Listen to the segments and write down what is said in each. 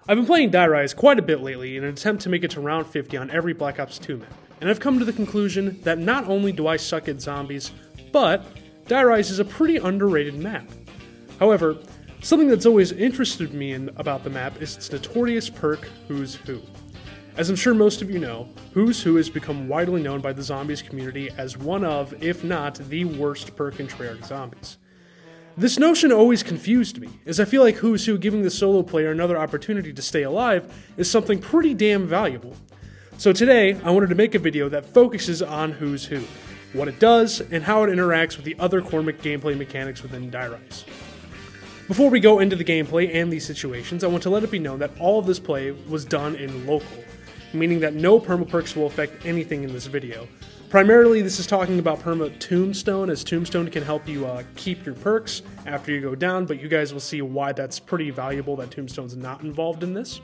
I've been playing Die Rise quite a bit lately in an attempt to make it to round 50 on every Black Ops 2 map, and I've come to the conclusion that not only do I suck at zombies, but Die Rise is a pretty underrated map. However, something that's always interested me about the map is its notorious perk, Who's Who. As I'm sure most of you know, Who's Who has become widely known by the zombies community as one of, if not the worst perk in Treyarch zombies. This notion always confused me, as I feel like Who's Who giving the solo player another opportunity to stay alive is something pretty damn valuable. So today, I wanted to make a video that focuses on Who's Who, what it does, and how it interacts with the other core gameplay mechanics within Die Rise. Before we go into the gameplay and these situations, I want to let it be known that all of this play was done in local, meaning that no perma-perks will affect anything in this video. Primarily, this is talking about perma Tombstone, as Tombstone can help you keep your perks after you go down, but you guys will see why that's pretty valuable that Tombstone's not involved in this.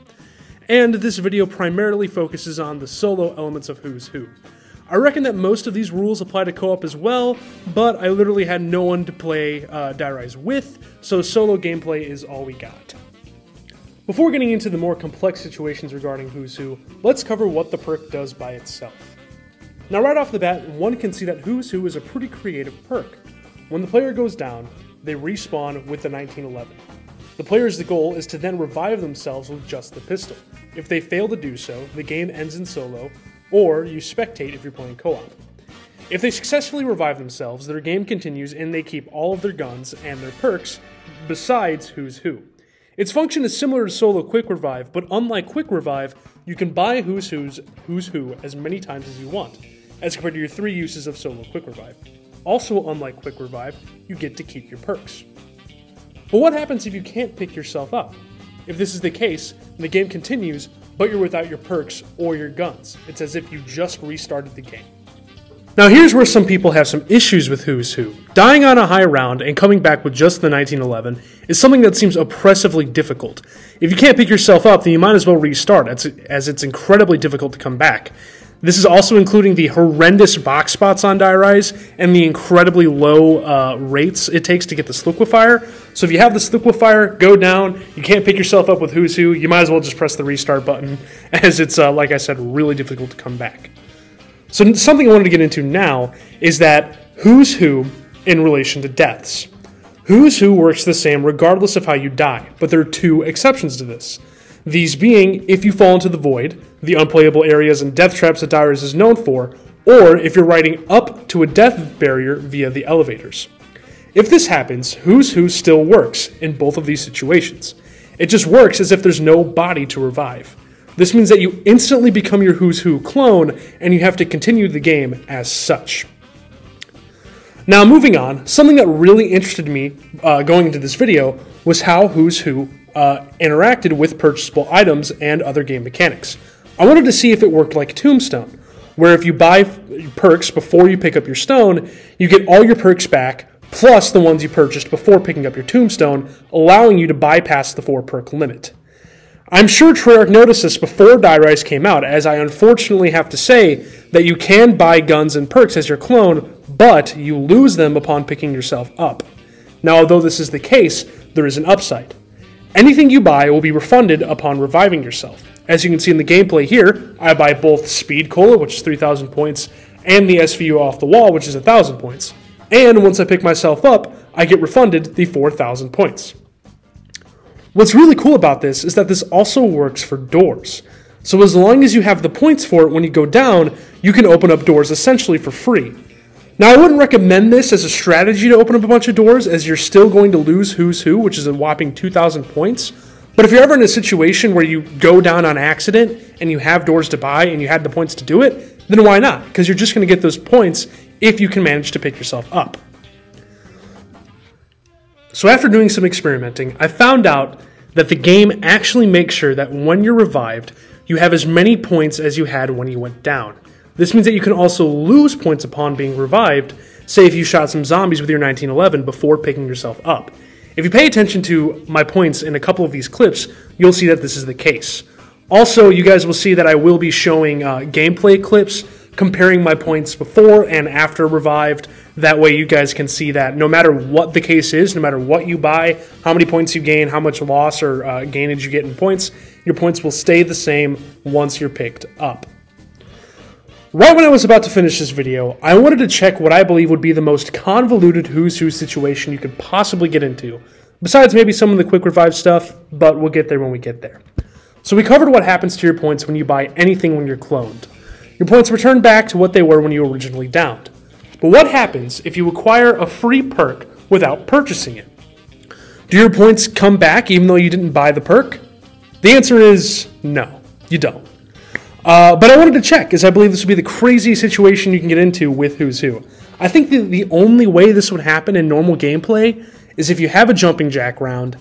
And this video primarily focuses on the solo elements of Who's Who. I reckon that most of these rules apply to co-op as well, but I literally had no one to play Die Rise with, so solo gameplay is all we got. Before getting into the more complex situations regarding Who's Who, let's cover what the perk does by itself. Now right off the bat, one can see that Who's Who is a pretty creative perk. When the player goes down, they respawn with the 1911. The player's goal is to then revive themselves with just the pistol. If they fail to do so, the game ends in solo, or you spectate if you're playing co-op. If they successfully revive themselves, their game continues and they keep all of their guns and their perks, besides Who's Who. Its function is similar to solo quick revive, but unlike quick revive, you can buy Who's Who as many times as you want, as compared to your 3 uses of solo quick revive. Also, unlike quick revive, you get to keep your perks. But what happens if you can't pick yourself up? If this is the case, the game continues, but you're without your perks or your guns. It's as if you just restarted the game. Now here's where some people have some issues with Who's Who. Dying on a high round and coming back with just the 1911 is something that seems oppressively difficult. If you can't pick yourself up, then you might as well restart, as it's incredibly difficult to come back. This is also including the horrendous box spots on Die Rise and the incredibly low rates it takes to get this liquefier. So if you have this liquefier, go down, you can't pick yourself up with Who's Who, you might as well just press the restart button, as it's, like I said, really difficult to come back. So something I wanted to get into now is that Who's Who in relation to deaths. Who's Who works the same regardless of how you die, but there are 2 exceptions to this. These being if you fall into the void, the unplayable areas and death traps that Die Rise is known for, or if you're riding up to a death barrier via the elevators. If this happens, Who's Who still works in both of these situations. It just works as if there's no body to revive. This means that you instantly become your Who's Who clone, and you have to continue the game as such. Now moving on, something that really interested me going into this video was how Who's Who interacted with purchasable items and other game mechanics. I wanted to see if it worked like Tombstone, where if you buy perks before you pick up your stone, you get all your perks back, plus the ones you purchased before picking up your tombstone, allowing you to bypass the 4 perk limit. I'm sure Treyarch noticed this before Die Rise came out, as I unfortunately have to say that you can buy guns and perks as your clone, but you lose them upon picking yourself up. Now, although this is the case, there is an upside. Anything you buy will be refunded upon reviving yourself. As you can see in the gameplay here, I buy both Speed Cola, which is 3,000 points, and the SVU off the wall, which is 1,000 points. And once I pick myself up, I get refunded the 4,000 points. What's really cool about this is that this also works for doors. So as long as you have the points for it when you go down, you can open up doors essentially for free. Now I wouldn't recommend this as a strategy to open up a bunch of doors, as you're still going to lose Who's Who, which is a whopping 2,000 points. But if you're ever in a situation where you go down on accident and you have doors to buy and you had the points to do it, then why not? Because you're just going to get those points if you can manage to pick yourself up. So after doing some experimenting, I found out that the game actually makes sure that when you're revived, you have as many points as you had when you went down. This means that you can also lose points upon being revived, say if you shot some zombies with your 1911 before picking yourself up. If you pay attention to my points in a couple of these clips, you'll see that this is the case. Also, you guys will see that I will be showing gameplay clips comparing my points before and after revived. That way you guys can see that no matter what the case is, no matter what you buy, how many points you gain, how much loss or gainage you get in points, your points will stay the same once you're picked up. Right when I was about to finish this video, I wanted to check what I believe would be the most convoluted who's who situation you could possibly get into, besides maybe some of the quick revive stuff, but we'll get there when we get there. So we covered what happens to your points when you buy anything when you're cloned. Your points return back to what they were when you were originally downed. But what happens if you acquire a free perk without purchasing it? Do your points come back even though you didn't buy the perk? The answer is no, you don't. But I wanted to check, as I believe this would be the craziest situation you can get into with Who's Who. I think the only way this would happen in normal gameplay is if you have a jumping jack round,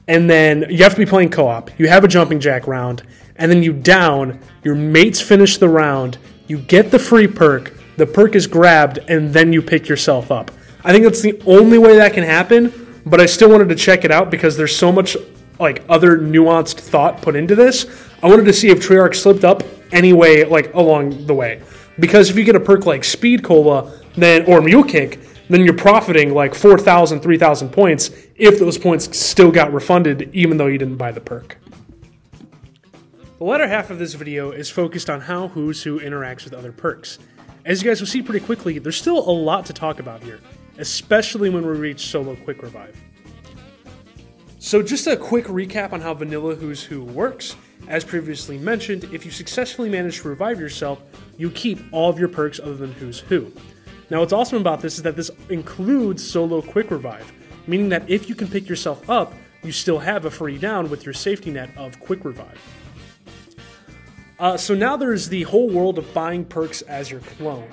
and then you have to be playing co-op. You have a jumping jack round, and then you down, your mates finish the round, you get the free perk, the perk is grabbed, and then you pick yourself up. I think that's the only way that can happen, but I still wanted to check it out because there's so much other nuanced thought put into this. I wanted to see if Treyarch slipped up anyway along the way. Because if you get a perk like Speed Cola or Mule Kick, then you're profiting 4,000, 3,000 points if those points still got refunded even though you didn't buy the perk. The latter half of this video is focused on how Who's Who interacts with other perks. As you guys will see pretty quickly, there's still a lot to talk about here, especially when we reach solo quick revive. So just a quick recap on how vanilla Who's Who works. As previously mentioned, if you successfully manage to revive yourself, you keep all of your perks other than Who's Who. Now what's awesome about this is that this includes solo quick revive, meaning that if you can pick yourself up, you still have a free down with your safety net of quick revive. So now there's the whole world of buying perks as your clone.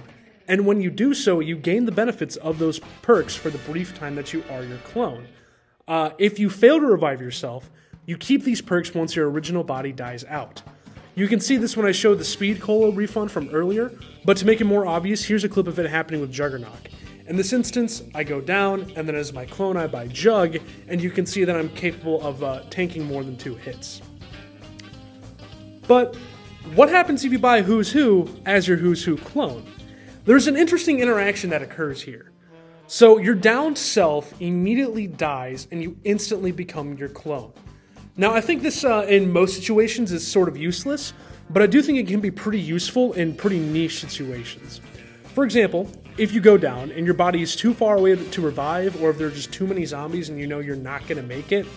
And when you do so, you gain the benefits of those perks for the brief time that you are your clone. If you fail to revive yourself, you keep these perks once your original body dies out. You can see this when I showed the Speed Cola refund from earlier, but to make it more obvious, here's a clip of it happening with Juggernaut. In this instance, I go down, and then as my clone I buy Jug, and you can see that I'm capable of tanking more than 2 hits. But what happens if you buy Who's Who as your Who's Who clone? There's an interesting interaction that occurs here. So your downed self immediately dies, and you instantly become your clone. Now, I think this, in most situations, is sort of useless, but I do think it can be pretty useful in pretty niche situations. For example, if you go down and your body is too far away to revive, or if there are just too many zombies and you know you're not going to make it,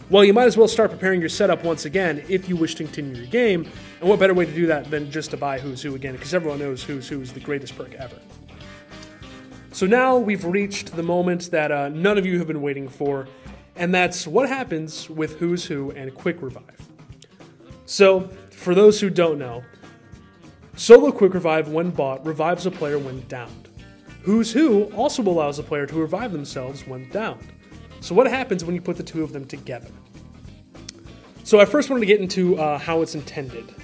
well, you might as well start preparing your setup once again if you wish to continue your game, and what better way to do that than just to buy Who's Who again, because everyone knows Who's Who is the greatest perk ever. So now we've reached the moment that none of you have been waiting for, and that's what happens with Who's Who and Quick Revive. So, for those who don't know, Solo Quick Revive, when bought, revives a player when downed. Who's Who also allows a player to revive themselves when downed. So what happens when you put the two of them together? So I first wanted to get into how it's intended,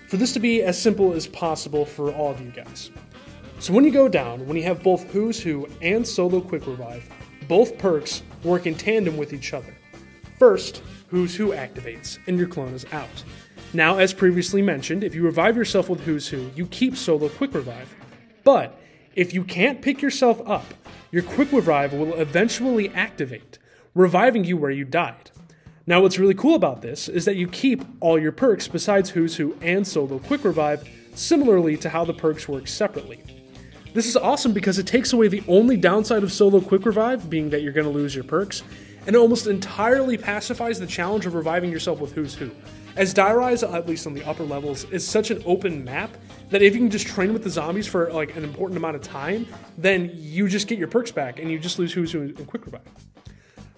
for this to be as simple as possible for all of you guys. So when you go down, when you have both Who's Who and Solo Quick Revive, both perks work in tandem with each other. First, Who's Who activates, and your clone is out. Now, as previously mentioned, if you revive yourself with Who's Who, you keep Solo Quick Revive. But if you can't pick yourself up, your Quick Revive will eventually activate, reviving you where you died. Now, what's really cool about this is that you keep all your perks besides Who's Who and Solo Quick Revive, similarly to how the perks work separately. This is awesome because it takes away the only downside of Solo Quick Revive, being that you're going to lose your perks, and it almost entirely pacifies the challenge of reviving yourself with Who's Who. As Die Rise, at least on the upper levels, is such an open map that if you can just train with the zombies for an important amount of time, then you just get your perks back and you just lose Who's Who and Quick Revive.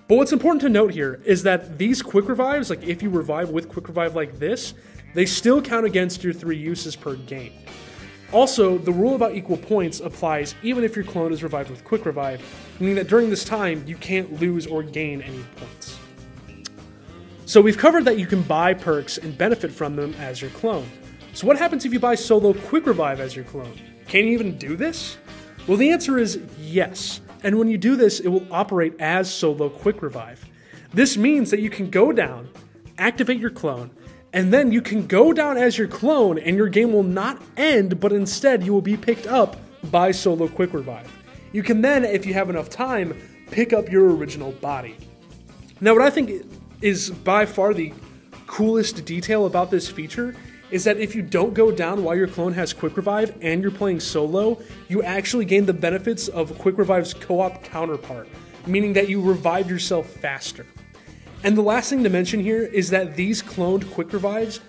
But what's important to note here is that these Quick Revives, if you revive with Quick Revive like this, they still count against your 3 uses per game. Also, the rule about equal points applies even if your clone is revived with Quick Revive, meaning that during this time, you can't lose or gain any points. So we've covered that you can buy perks and benefit from them as your clone. So what happens if you buy Solo Quick Revive as your clone? Can you even do this? Well, the answer is yes. And when you do this, it will operate as Solo Quick Revive. This means that you can go down, activate your clone, and then you can go down as your clone and your game will not end, but instead you will be picked up by Solo Quick Revive. You can then, if you have enough time, pick up your original body. Now, what I think is by far the coolest detail about this feature is that if you don't go down while your clone has Quick Revive and you're playing solo, you actually gain the benefits of Quick Revive's co-op counterpart, meaning that you revive yourself faster. And the last thing to mention here is that these cloned Quick Revives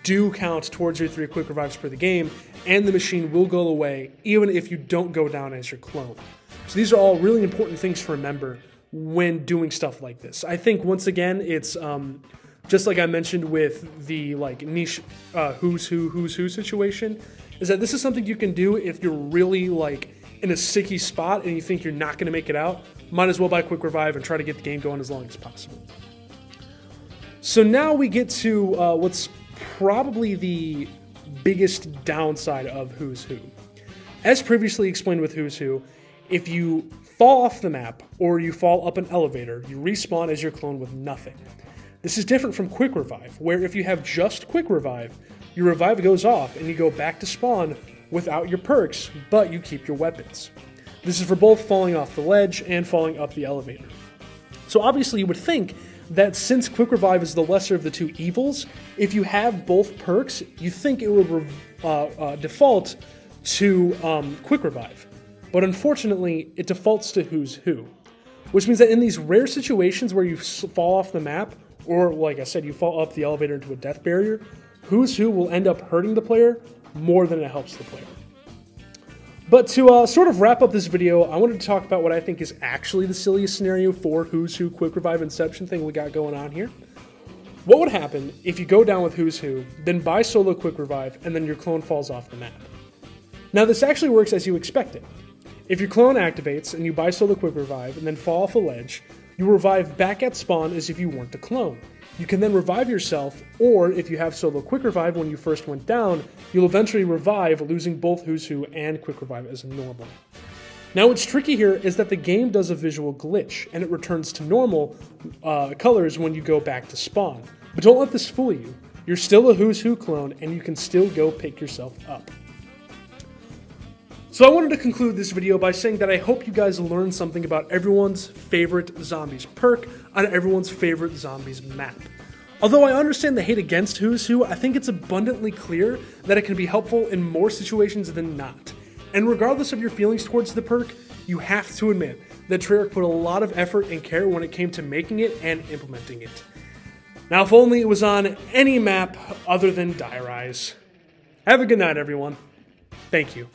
do count towards your 3 Quick Revives per the game, and the machine will go away even if you don't go down as your clone. So these are all really important things to remember when doing stuff like this. I think, once again, it's just like I mentioned with the niche who's who situation, is that this is something you can do if you're really in a sticky spot and you think you're not going to make it out. Might as well buy Quick Revive and try to get the game going as long as possible. So now we get to what's probably the biggest downside of Who's Who. As previously explained with Who's Who, if you fall off the map or you fall up an elevator, you respawn as your clone with nothing. This is different from Quick Revive, where if you have just Quick Revive, your revive goes off and you go back to spawn without your perks, but you keep your weapons. This is for both falling off the ledge and falling up the elevator. So obviously you would think that since Quick Revive is the lesser of the two evils, if you have both perks, you think it would default to Quick Revive. But unfortunately, it defaults to Who's Who, which means that in these rare situations where you fall off the map, or like I said, you fall up the elevator into a death barrier, Who's Who will end up hurting the player more than it helps the player. But to sort of wrap up this video, I wanted to talk about what I think is actually the silliest scenario for Who's Who Quick Revive Inception thing we got going on here. What would happen if you go down with Who's Who, then buy solo Quick Revive, and then your clone falls off the map? Now this actually works as you expected. If your clone activates and you buy solo Quick Revive and then fall off a ledge, you revive back at spawn as if you weren't a clone. You can then revive yourself, or if you have solo Quick Revive when you first went down, you'll eventually revive, losing both Who's Who and Quick Revive as normal. Now what's tricky here is that the game does a visual glitch, and it returns to normal colors when you go back to spawn. But don't let this fool you. You're still a Who's Who clone, and you can still go pick yourself up. So I wanted to conclude this video by saying that I hope you guys learned something about everyone's favorite zombies perk on everyone's favorite zombies map. Although I understand the hate against Who's Who, I think it's abundantly clear that it can be helpful in more situations than not. And regardless of your feelings towards the perk, you have to admit that Treyarch put a lot of effort and care when it came to making it and implementing it. Now if only it was on any map other than Die Rise. Have a good night, everyone. Thank you.